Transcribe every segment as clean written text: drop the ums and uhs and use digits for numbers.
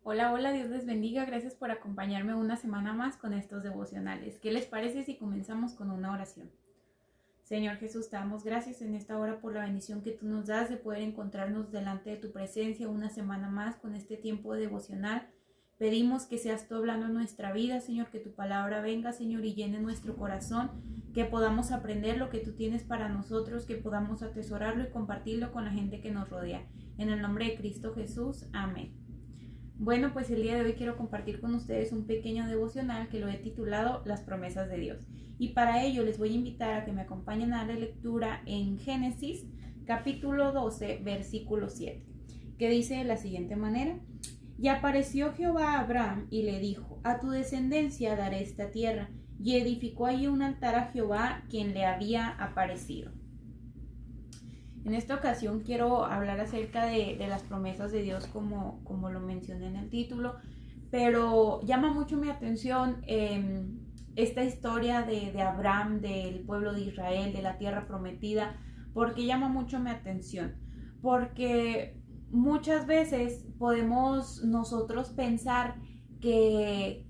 Hola, hola, Dios les bendiga. Gracias por acompañarme una semana más con estos devocionales. ¿Qué les parece si comenzamos con una oración? Señor Jesús, te damos gracias en esta hora por la bendición que tú nos das de poder encontrarnos delante de tu presencia una semana más con este tiempo devocional. Pedimos que seas tú hablando en nuestra vida, Señor, que tu palabra venga, Señor, y llene nuestro corazón, que podamos aprender lo que tú tienes para nosotros, que podamos atesorarlo y compartirlo con la gente que nos rodea. En el nombre de Cristo Jesús, amén. Bueno, pues el día de hoy quiero compartir con ustedes un pequeño devocional que lo he titulado Las promesas de Dios. Y para ello les voy a invitar a que me acompañen a la lectura en Génesis, capítulo 12, versículo 7, que dice de la siguiente manera: Y apareció Jehová a Abraham y le dijo: A tu descendencia daré esta tierra. Y edificó allí un altar a Jehová, quien le había aparecido. En esta ocasión quiero hablar acerca de las promesas de Dios como lo mencioné en el título, pero llama mucho mi atención esta historia de Abraham, del pueblo de Israel, de la tierra prometida. ¿Porque llama mucho mi atención? Porque muchas veces podemos nosotros pensar que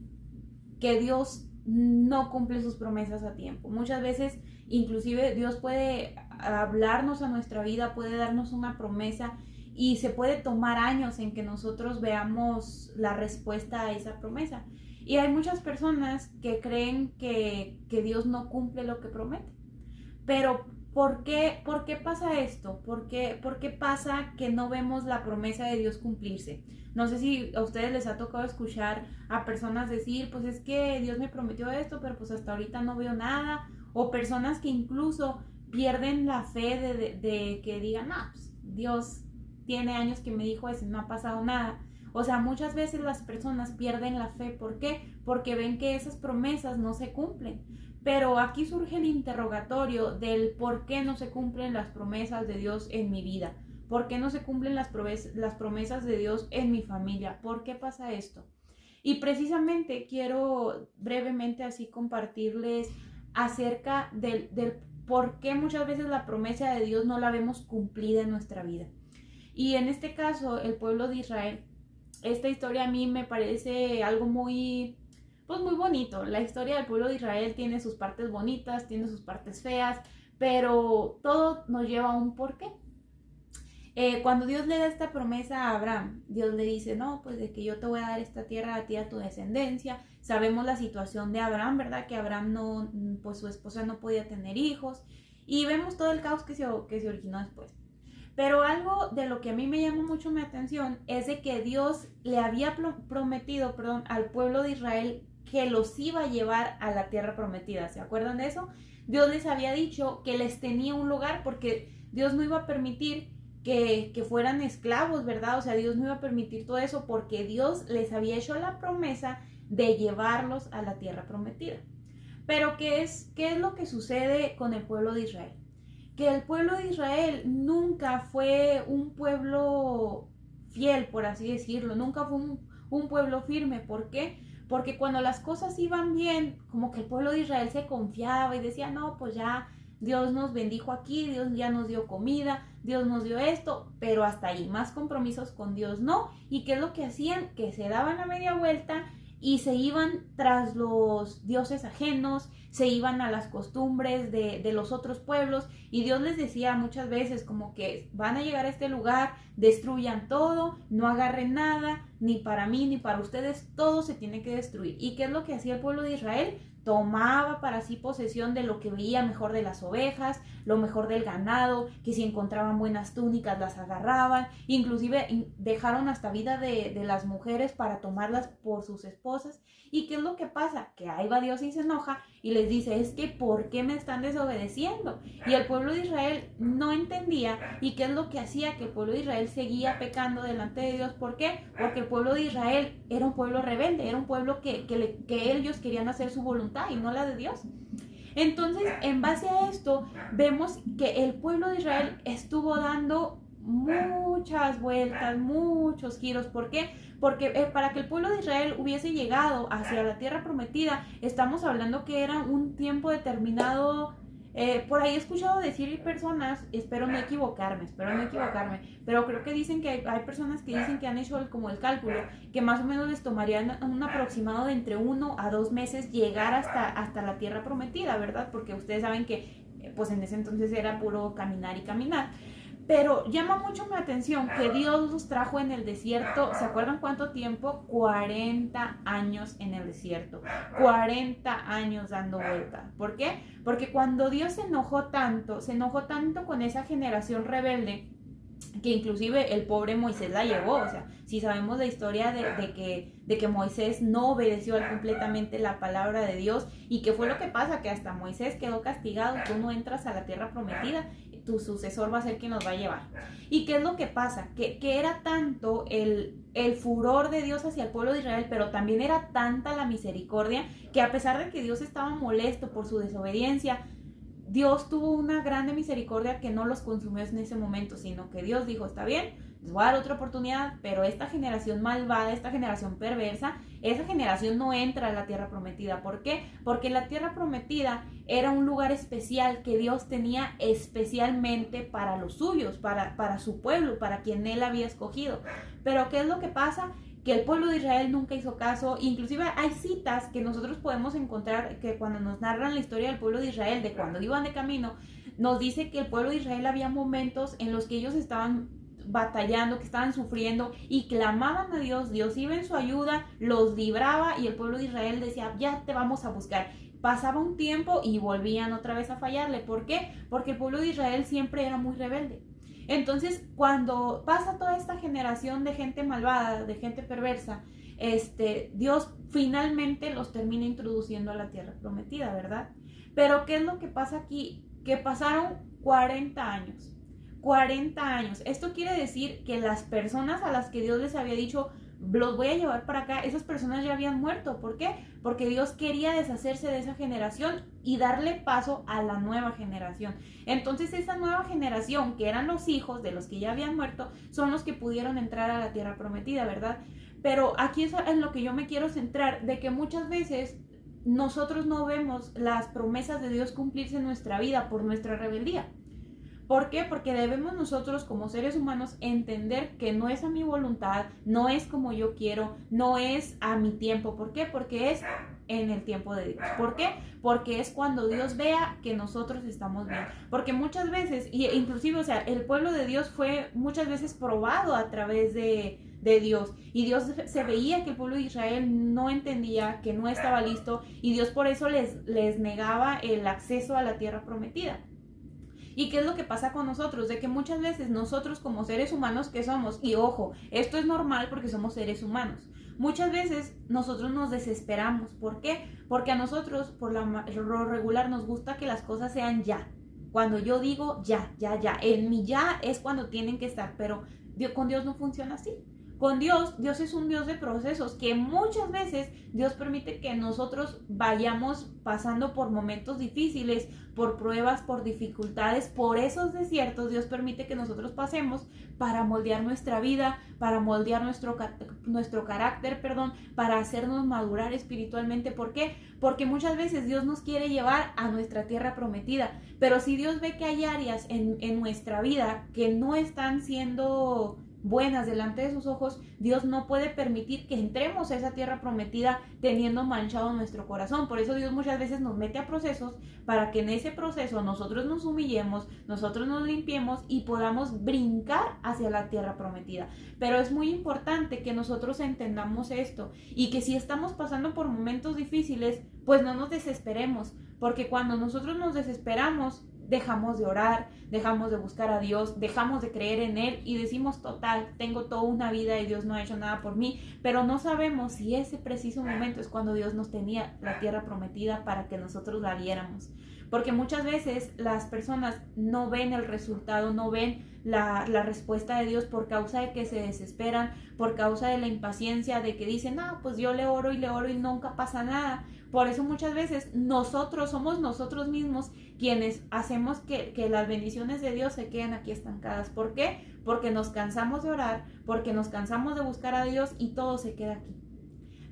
Dios no cumple sus promesas a tiempo. Muchas veces inclusive Dios puede hablarnos a nuestra vida, puede darnos una promesa y se puede tomar años en que nosotros veamos la respuesta a esa promesa. Y hay muchas personas que creen que Dios no cumple lo que promete. Pero ¿por qué pasa esto? ¿Por qué pasa que no vemos la promesa de Dios cumplirse? No sé si a ustedes les ha tocado escuchar a personas decir, pues es que Dios me prometió esto, pero pues hasta ahorita no veo nada. O personas que incluso pierden la fe de que digan, no, pues Dios tiene años que me dijo eso y no ha pasado nada. O sea, muchas veces las personas pierden la fe. ¿Por qué? Porque ven que esas promesas no se cumplen. Pero aquí surge el interrogatorio del por qué no se cumplen las promesas de Dios en mi vida. ¿Por qué no se cumplen las promesas de Dios en mi familia? ¿Por qué pasa esto? Y precisamente quiero brevemente así compartirles acerca del por qué muchas veces la promesa de Dios no la vemos cumplida en nuestra vida. Y en este caso, el pueblo de Israel, esta historia a mí me parece algo muy bonito. La historia del pueblo de Israel tiene sus partes bonitas, tiene sus partes feas, pero todo nos lleva a un porqué. Cuando Dios le da esta promesa a Abraham, Dios le dice, no, pues de que yo te voy a dar esta tierra a ti, a tu descendencia. Sabemos la situación de Abraham, ¿verdad? Que Abraham no, pues su esposa no podía tener hijos, y vemos todo el caos que se originó después. Pero algo de lo que a mí me llama mucho mi atención es de que Dios le había prometido, al pueblo de Israel que los iba a llevar a la tierra prometida. ¿Se acuerdan de eso? Dios les había dicho que les tenía un lugar, porque Dios no iba a permitir que fueran esclavos, ¿verdad? O sea, Dios no iba a permitir todo eso porque Dios les había hecho la promesa de llevarlos a la tierra prometida. Pero ¿qué es lo que sucede con el pueblo de Israel? Que el pueblo de Israel nunca fue un pueblo fiel, por así decirlo, nunca fue un pueblo firme. ¿Por qué? Porque cuando las cosas iban bien, como que el pueblo de Israel se confiaba y decía, no, pues ya Dios nos bendijo aquí, Dios ya nos dio comida, Dios nos dio esto, pero hasta ahí, más compromisos con Dios no. ¿Y qué es lo que hacían? Que se daban a media vuelta y se iban tras los dioses ajenos, se iban a las costumbres de los otros pueblos, y Dios les decía muchas veces como que van a llegar a este lugar, destruyan todo, no agarren nada, ni para mí ni para ustedes, todo se tiene que destruir. ¿Y qué es lo que hacía el pueblo de Israel? Tomaba para sí posesión de lo que veía mejor de las ovejas, lo mejor del ganado, que si encontraban buenas túnicas las agarraban, inclusive dejaron hasta vida de las mujeres para tomarlas por sus esposas. ¿Y qué es lo que pasa? Que ahí va Dios y se enoja y les dice, es que ¿por qué me están desobedeciendo? Y el pueblo de Israel no entendía. ¿Y qué es lo que hacía? Que el pueblo de Israel seguía pecando delante de Dios. ¿Por qué? Porque el pueblo de Israel era un pueblo rebelde, era un pueblo que ellos querían hacer su voluntad y no la de Dios. Entonces, en base a esto, vemos que el pueblo de Israel estuvo dando muchas vueltas, muchos giros. ¿Por qué? Porque para que el pueblo de Israel hubiese llegado hacia la tierra prometida, estamos hablando que era un tiempo determinado Por ahí he escuchado decir personas, espero no equivocarme, pero creo que dicen que hay personas que dicen que han hecho como el cálculo, que más o menos les tomaría un aproximado de entre 1 a 2 meses llegar hasta la tierra prometida, ¿verdad? Porque ustedes saben que pues en ese entonces era puro caminar y caminar. Pero llama mucho mi atención que Dios los trajo en el desierto. ¿Se acuerdan cuánto tiempo? 40 años en el desierto. 40 años dando vuelta. ¿Por qué? Porque cuando Dios se enojó tanto con esa generación rebelde, que inclusive el pobre Moisés la llevó. O sea, si sabemos la historia de que Moisés no obedeció completamente la palabra de Dios, y que fue lo que pasa, que hasta Moisés quedó castigado. Tú no entras a la tierra prometida, tu sucesor va a ser quien nos va a llevar. ¿Y qué es lo que pasa? Que era tanto el furor de Dios hacia el pueblo de Israel, pero también era tanta la misericordia, que a pesar de que Dios estaba molesto por su desobediencia, Dios tuvo una grande misericordia que no los consumió en ese momento, sino que Dios dijo, está bien, les voy a dar otra oportunidad, pero esta generación malvada, esta generación perversa, esa generación no entra a la tierra prometida. ¿Por qué? Porque la tierra prometida era un lugar especial que Dios tenía especialmente para los suyos, para su pueblo, para quien Él había escogido. Pero ¿qué es lo que pasa? Que el pueblo de Israel nunca hizo caso. Inclusive hay citas que nosotros podemos encontrar que cuando nos narran la historia del pueblo de Israel, de cuando iban de camino, nos dice que el pueblo de Israel había momentos en los que ellos estaban batallando, que estaban sufriendo y clamaban a Dios. Dios iba en su ayuda, los libraba, y el pueblo de Israel decía, ya te vamos a buscar. Pasaba un tiempo y volvían otra vez a fallarle. ¿Por qué? Porque el pueblo de Israel siempre era muy rebelde. Entonces, cuando pasa toda esta generación de gente malvada, de gente perversa, Dios finalmente los termina introduciendo a la tierra prometida, ¿verdad? Pero ¿qué es lo que pasa aquí? Que pasaron 40 años. 40 años. Esto quiere decir que las personas a las que Dios les había dicho, los voy a llevar para acá, esas personas ya habían muerto. ¿Por qué? Porque Dios quería deshacerse de esa generación y darle paso a la nueva generación. Entonces esa nueva generación, que eran los hijos de los que ya habían muerto, son los que pudieron entrar a la tierra prometida, ¿verdad? Pero aquí es en lo que yo me quiero centrar, de que muchas veces nosotros no vemos las promesas de Dios cumplirse en nuestra vida por nuestra rebeldía. ¿Por qué? Porque debemos nosotros como seres humanos entender que no es a mi voluntad, no es como yo quiero, no es a mi tiempo. ¿Por qué? Porque es en el tiempo de Dios. ¿Por qué? Porque es cuando Dios vea que nosotros estamos bien. Porque muchas veces, y inclusive, o sea, el pueblo de Dios fue muchas veces probado a través de Dios, y Dios se veía que el pueblo de Israel no entendía, que no estaba listo, y Dios por eso les negaba el acceso a la tierra prometida. ¿Y qué es lo que pasa con nosotros? De que muchas veces nosotros como seres humanos que somos, y ojo, esto es normal porque somos seres humanos, muchas veces nosotros nos desesperamos. ¿Por qué? Porque a nosotros por lo regular nos gusta que las cosas sean ya. Cuando yo digo ya, en mi ya es cuando tienen que estar, pero con Dios no funciona así. Con Dios es un Dios de procesos, que muchas veces Dios permite que nosotros vayamos pasando por momentos difíciles, por pruebas, por dificultades, por esos desiertos. Dios permite que nosotros pasemos para moldear nuestra vida, para moldear nuestro carácter, para hacernos madurar espiritualmente. ¿Por qué? Porque muchas veces Dios nos quiere llevar a nuestra tierra prometida, pero si Dios ve que hay áreas en nuestra vida que no están siendo buenas delante de sus ojos, Dios no puede permitir que entremos a esa tierra prometida teniendo manchado nuestro corazón. Por eso Dios muchas veces nos mete a procesos, para que en ese proceso nosotros nos humillemos, nosotros nos limpiemos y podamos brincar hacia la tierra prometida. Pero es muy importante que nosotros entendamos esto, y que si estamos pasando por momentos difíciles, pues no nos desesperemos, porque cuando nosotros nos desesperamos, dejamos de orar, dejamos de buscar a Dios, dejamos de creer en Él y decimos, total, tengo toda una vida y Dios no ha hecho nada por mí, pero no sabemos si ese preciso momento es cuando Dios nos tenía la tierra prometida para que nosotros la viéramos. Porque muchas veces las personas no ven el resultado, no ven la respuesta de Dios por causa de que se desesperan, por causa de la impaciencia, de que dicen, pues yo le oro y nunca pasa nada. Por eso muchas veces somos nosotros mismos quienes hacemos que las bendiciones de Dios se queden aquí estancadas. ¿Por qué? Porque nos cansamos de orar, porque nos cansamos de buscar a Dios y todo se queda aquí.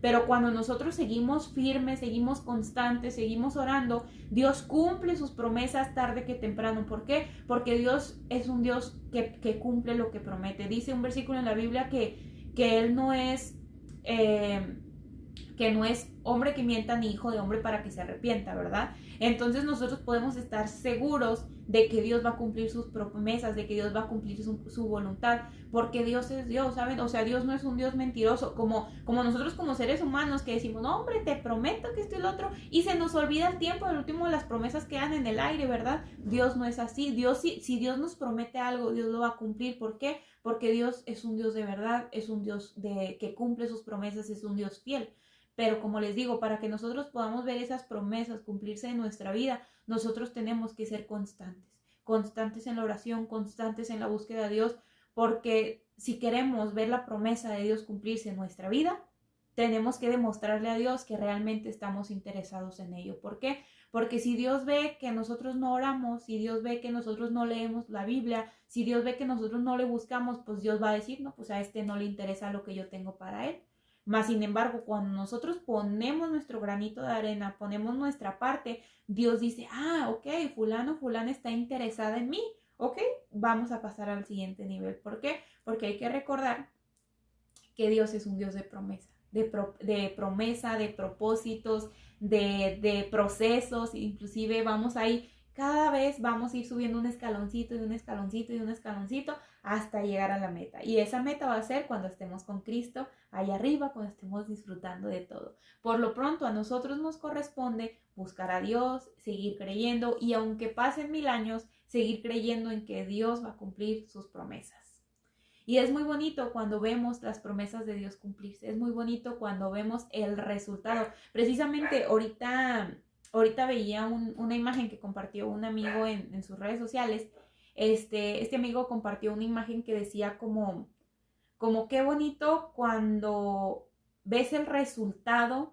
Pero cuando nosotros seguimos firmes, seguimos constantes, seguimos orando, Dios cumple sus promesas tarde que temprano. ¿Por qué? Porque Dios es un Dios que cumple lo que promete. Dice un versículo en la Biblia que Él no es... que no es hombre que mienta ni hijo de hombre para que se arrepienta, ¿verdad? Entonces nosotros podemos estar seguros de que Dios va a cumplir sus promesas, de que Dios va a cumplir su voluntad, porque Dios es Dios, ¿saben? O sea, Dios no es un Dios mentiroso, como nosotros como seres humanos que decimos, no, hombre, te prometo que esto y lo otro, y se nos olvida el tiempo, al último las promesas quedan en el aire, ¿verdad? Dios no es así. Dios, si Dios nos promete algo, Dios lo va a cumplir. ¿Por qué? Porque Dios es un Dios de verdad, es un Dios que cumple sus promesas, es un Dios fiel. Pero como les digo, para que nosotros podamos ver esas promesas cumplirse en nuestra vida, nosotros tenemos que ser constantes, constantes en la oración, constantes en la búsqueda de Dios, porque si queremos ver la promesa de Dios cumplirse en nuestra vida, tenemos que demostrarle a Dios que realmente estamos interesados en ello. ¿Por qué? Porque si Dios ve que nosotros no oramos, si Dios ve que nosotros no leemos la Biblia, si Dios ve que nosotros no le buscamos, pues Dios va a decir, no, pues a este no le interesa lo que yo tengo para él. Mas, sin embargo, cuando nosotros ponemos nuestro granito de arena, ponemos nuestra parte, Dios dice, ok, fulana está interesada en mí, ok, vamos a pasar al siguiente nivel. ¿Por qué? Porque hay que recordar que Dios es un Dios de promesa, de promesa, de propósitos, de procesos, inclusive vamos ahí, cada vez vamos a ir subiendo un escaloncito y un escaloncito y un escaloncito hasta llegar a la meta. Y esa meta va a ser cuando estemos con Cristo allá arriba, cuando estemos disfrutando de todo. Por lo pronto a nosotros nos corresponde buscar a Dios, seguir creyendo y aunque pasen 1000 años, seguir creyendo en que Dios va a cumplir sus promesas. Y es muy bonito cuando vemos las promesas de Dios cumplirse. Es muy bonito cuando vemos el resultado. Precisamente ahorita veía una imagen que compartió un amigo en sus redes sociales. Este amigo compartió una imagen que decía como qué bonito cuando ves el resultado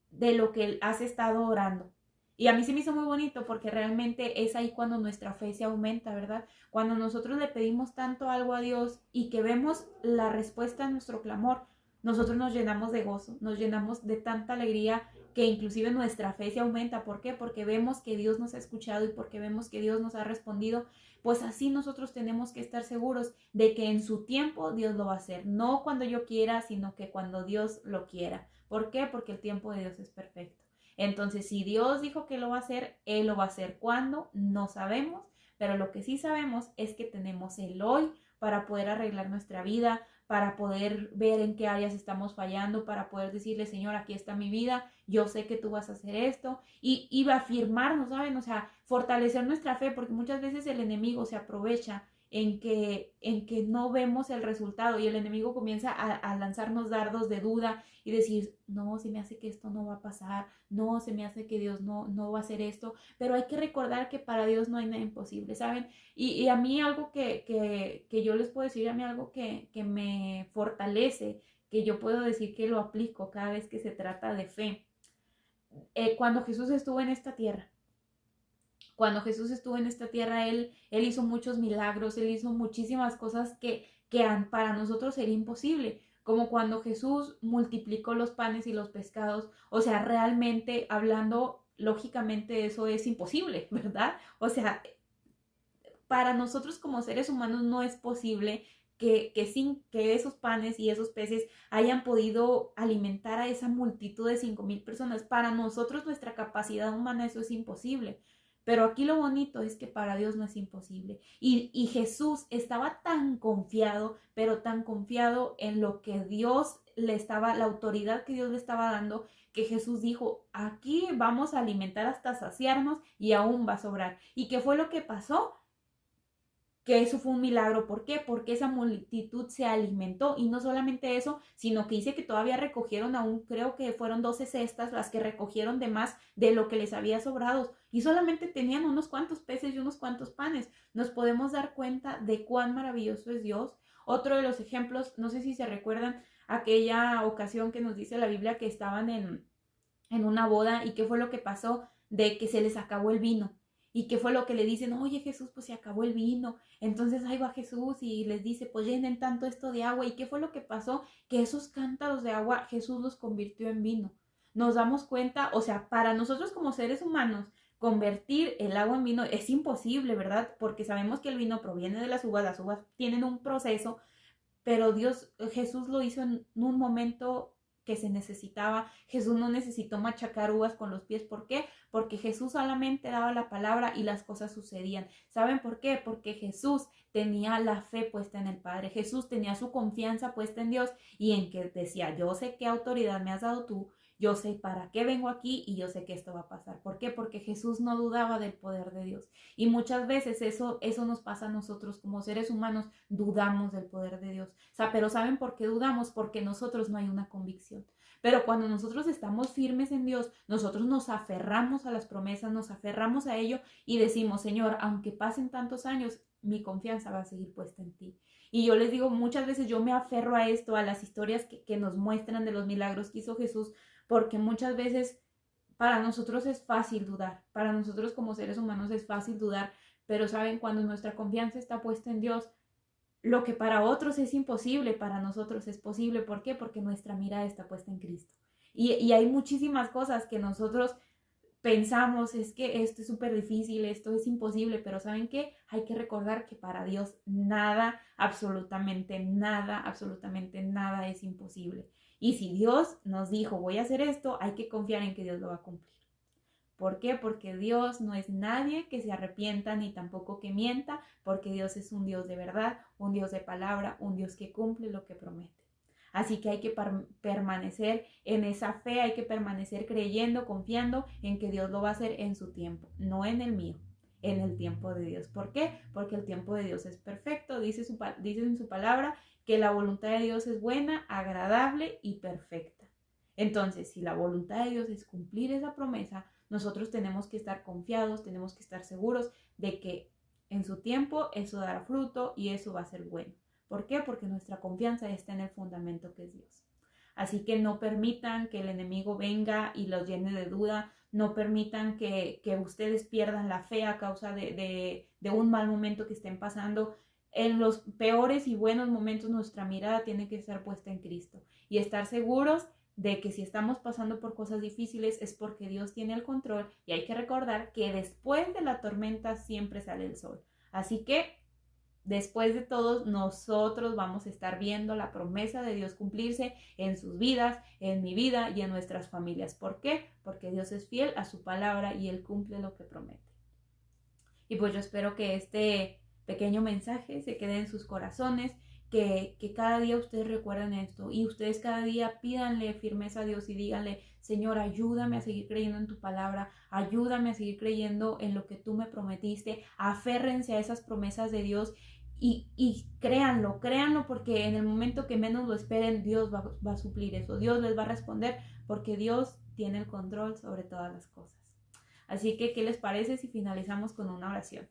de lo que has estado orando. Y a mí se me hizo muy bonito porque realmente es ahí cuando nuestra fe se aumenta, ¿verdad? Cuando nosotros le pedimos tanto algo a Dios y que vemos la respuesta a nuestro clamor, nosotros nos llenamos de gozo, nos llenamos de tanta alegría que inclusive nuestra fe se aumenta. ¿Por qué? Porque vemos que Dios nos ha escuchado y porque vemos que Dios nos ha respondido. Pues así nosotros tenemos que estar seguros de que en su tiempo Dios lo va a hacer. No cuando yo quiera, sino que cuando Dios lo quiera. ¿Por qué? Porque el tiempo de Dios es perfecto. Entonces, si Dios dijo que lo va a hacer, Él lo va a hacer. ¿Cuándo? No sabemos, pero lo que sí sabemos es que tenemos el hoy para poder arreglar nuestra vida, para poder ver en qué áreas estamos fallando, para poder decirle, Señor, aquí está mi vida, yo sé que tú vas a hacer esto, y afirmarnos, ¿saben? O sea, fortalecer nuestra fe, porque muchas veces el enemigo se aprovecha en que no vemos el resultado y el enemigo comienza a lanzarnos dardos de duda y decir, no, se me hace que esto no va a pasar, no, se me hace que Dios no va a hacer esto, pero hay que recordar que para Dios no hay nada imposible, ¿saben? Y a mí algo que yo les puedo decir, a mí algo que me fortalece, que yo puedo decir que lo aplico cada vez que se trata de fe, cuando Jesús estuvo en esta tierra, Él hizo muchos milagros, Él hizo muchísimas cosas que para nosotros sería imposible, como cuando Jesús multiplicó los panes y los pescados. O sea, realmente hablando, lógicamente eso es imposible, ¿verdad? O sea, para nosotros como seres humanos no es posible que sin que esos panes y esos peces hayan podido alimentar a esa multitud de 5,000 personas. Para nosotros, nuestra capacidad humana, eso es imposible. Pero aquí lo bonito es que para Dios no es imposible. Y Jesús estaba tan confiado, pero tan confiado en lo que Dios le estaba, la autoridad que Dios le estaba dando, que Jesús dijo, aquí vamos a alimentar hasta saciarnos y aún va a sobrar. ¿Y qué fue lo que pasó? Que eso fue un milagro. ¿Por qué? Porque esa multitud se alimentó, y no solamente eso, sino que dice que todavía recogieron aún, creo que fueron 12 cestas las que recogieron de más de lo que les había sobrado, y solamente tenían unos cuantos peces y unos cuantos panes. Nos podemos dar cuenta de cuán maravilloso es Dios. Otro de los ejemplos, no sé si se recuerdan aquella ocasión que nos dice la Biblia que estaban en una boda, y qué fue lo que pasó, de que se les acabó el vino. ¿Y qué fue lo que le dicen? Oye, Jesús, pues se acabó el vino. Entonces ahí va Jesús y les dice, pues llenen tanto esto de agua. ¿Y qué fue lo que pasó? Que esos cántaros de agua Jesús los convirtió en vino. Nos damos cuenta, o sea, para nosotros como seres humanos, convertir el agua en vino es imposible, ¿verdad? Porque sabemos que el vino proviene de las uvas tienen un proceso, pero Jesús lo hizo en un momento que se necesitaba. Jesús no necesitó machacar uvas con los pies. ¿Por qué? Porque Jesús solamente daba la palabra y las cosas sucedían. ¿Saben por qué? Porque Jesús tenía la fe puesta en el Padre. Jesús tenía su confianza puesta en Dios y en que decía, yo sé qué autoridad me has dado tú, yo sé para qué vengo aquí y yo sé que esto va a pasar. ¿Por qué? Porque Jesús no dudaba del poder de Dios. Y muchas veces eso nos pasa a nosotros como seres humanos, dudamos del poder de Dios. O sea, pero ¿saben por qué dudamos? Porque nosotros no hay una convicción. Pero cuando nosotros estamos firmes en Dios, nosotros nos aferramos a las promesas, nos aferramos a ello y decimos, Señor, aunque pasen tantos años, mi confianza va a seguir puesta en ti. Y yo les digo, muchas veces yo me aferro a esto, a las historias que nos muestran de los milagros que hizo Jesús, porque muchas veces para nosotros es fácil dudar, para nosotros como seres humanos es fácil dudar, pero saben, cuando nuestra confianza está puesta en Dios, lo que para otros es imposible, para nosotros es posible. ¿Por qué? Porque nuestra mirada está puesta en Cristo. Y hay muchísimas cosas que nosotros pensamos, es que esto es súper difícil, esto es imposible, pero ¿saben qué? Hay que recordar que para Dios nada, absolutamente nada es imposible. Y si Dios nos dijo, voy a hacer esto, hay que confiar en que Dios lo va a cumplir. ¿Por qué? Porque Dios no es nadie que se arrepienta ni tampoco que mienta, porque Dios es un Dios de verdad, un Dios de palabra, un Dios que cumple lo que promete. Así que hay que permanecer en esa fe, hay que permanecer creyendo, confiando en que Dios lo va a hacer en su tiempo, no en el mío, en el tiempo de Dios. ¿Por qué? Porque el tiempo de Dios es perfecto, dice en su palabra que la voluntad de Dios es buena, agradable y perfecta. Entonces, si la voluntad de Dios es cumplir esa promesa, nosotros tenemos que estar confiados, tenemos que estar seguros de que en su tiempo eso dará fruto y eso va a ser bueno. ¿Por qué? Porque nuestra confianza está en el fundamento que es Dios. Así que no permitan que el enemigo venga y los llene de duda, no permitan que ustedes pierdan la fe a causa de un mal momento que estén pasando. En los peores y buenos momentos nuestra mirada tiene que estar puesta en Cristo y estar seguros de que si estamos pasando por cosas difíciles es porque Dios tiene el control y hay que recordar que después de la tormenta siempre sale el sol. Así que después de todo, nosotros vamos a estar viendo la promesa de Dios cumplirse en sus vidas, en mi vida y en nuestras familias. ¿Por qué? Porque Dios es fiel a su palabra y Él cumple lo que promete. Y pues yo espero que este pequeño mensaje se quede en sus corazones, que cada día ustedes recuerden esto y ustedes cada día pídanle firmeza a Dios y díganle, Señor, ayúdame a seguir creyendo en tu palabra, ayúdame a seguir creyendo en lo que tú me prometiste, aférrense a esas promesas de Dios y créanlo porque en el momento que menos lo esperen, Dios va a suplir eso, Dios les va a responder porque Dios tiene el control sobre todas las cosas. Así que, ¿qué les parece si finalizamos con una oración?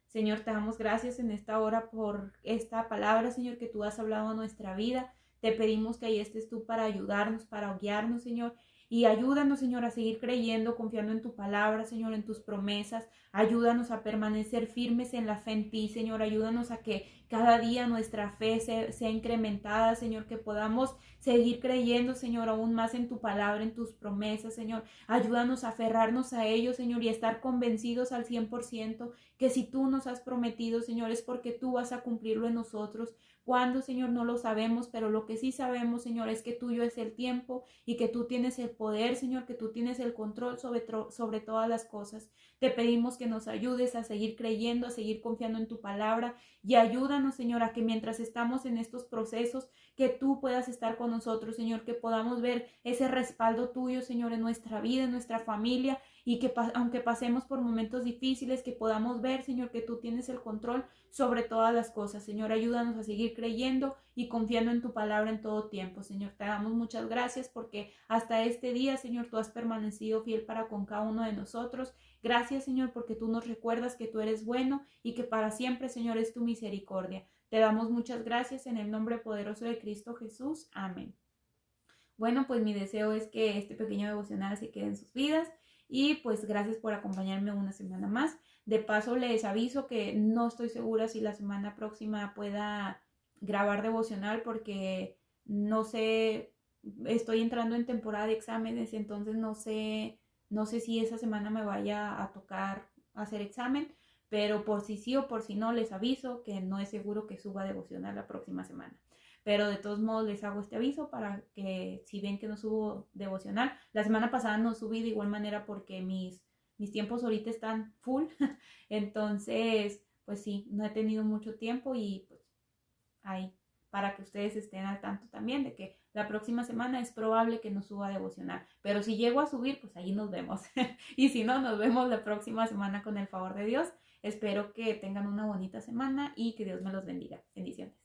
Señor, te damos gracias en esta hora por esta palabra, Señor, que tú has hablado a nuestra vida. Te pedimos que ahí estés tú para ayudarnos, para guiarnos, Señor. Y ayúdanos, Señor, a seguir creyendo, confiando en tu palabra, Señor, en tus promesas. Ayúdanos a permanecer firmes en la fe en ti, Señor. Ayúdanos a que cada día nuestra fe sea incrementada, Señor, que podamos seguir creyendo, Señor, aún más en tu palabra, en tus promesas, Señor. Ayúdanos a aferrarnos a ello, Señor, y a estar convencidos al 100% que si tú nos has prometido, Señor, es porque tú vas a cumplirlo en nosotros. Cuándo, Señor, no lo sabemos, pero lo que sí sabemos, Señor, es que tuyo es el tiempo y que tú tienes el poder, Señor, que tú tienes el control sobre todas las cosas. Te pedimos que nos ayudes a seguir creyendo, a seguir confiando en tu palabra y ayúdanos, Señor, a que mientras estamos en estos procesos, que tú puedas estar con nosotros, Señor, que podamos ver ese respaldo tuyo, Señor, en nuestra vida, en nuestra familia y que aunque pasemos por momentos difíciles, que podamos ver, Señor, que tú tienes el control sobre todas las cosas. Señor, ayúdanos a seguir creyendo y confiando en tu palabra en todo tiempo. Señor, te damos muchas gracias porque hasta este día, Señor, tú has permanecido fiel para con cada uno de nosotros. Gracias, Señor, porque tú nos recuerdas que tú eres bueno y que para siempre, Señor, es tu misericordia. Te damos muchas gracias en el nombre poderoso de Cristo Jesús. Amén. Bueno, pues mi deseo es que este pequeño devocional se quede en sus vidas y pues gracias por acompañarme una semana más. De paso les aviso que no estoy segura si la semana próxima pueda grabar devocional porque no sé, estoy entrando en temporada de exámenes, entonces no sé si esa semana me vaya a tocar hacer examen, pero por si sí o por si no les aviso que no es seguro que suba devocional la próxima semana. Pero de todos modos les hago este aviso para que si ven que no subo devocional, la semana pasada no subí de igual manera porque mis tiempos ahorita están full, entonces pues sí, no he tenido mucho tiempo y pues ahí para que ustedes estén al tanto también de que la próxima semana es probable que no suba devocional, pero si llego a subir, pues ahí nos vemos. Y si no, nos vemos la próxima semana con el favor de Dios. Espero que tengan una bonita semana y que Dios me los bendiga. Bendiciones.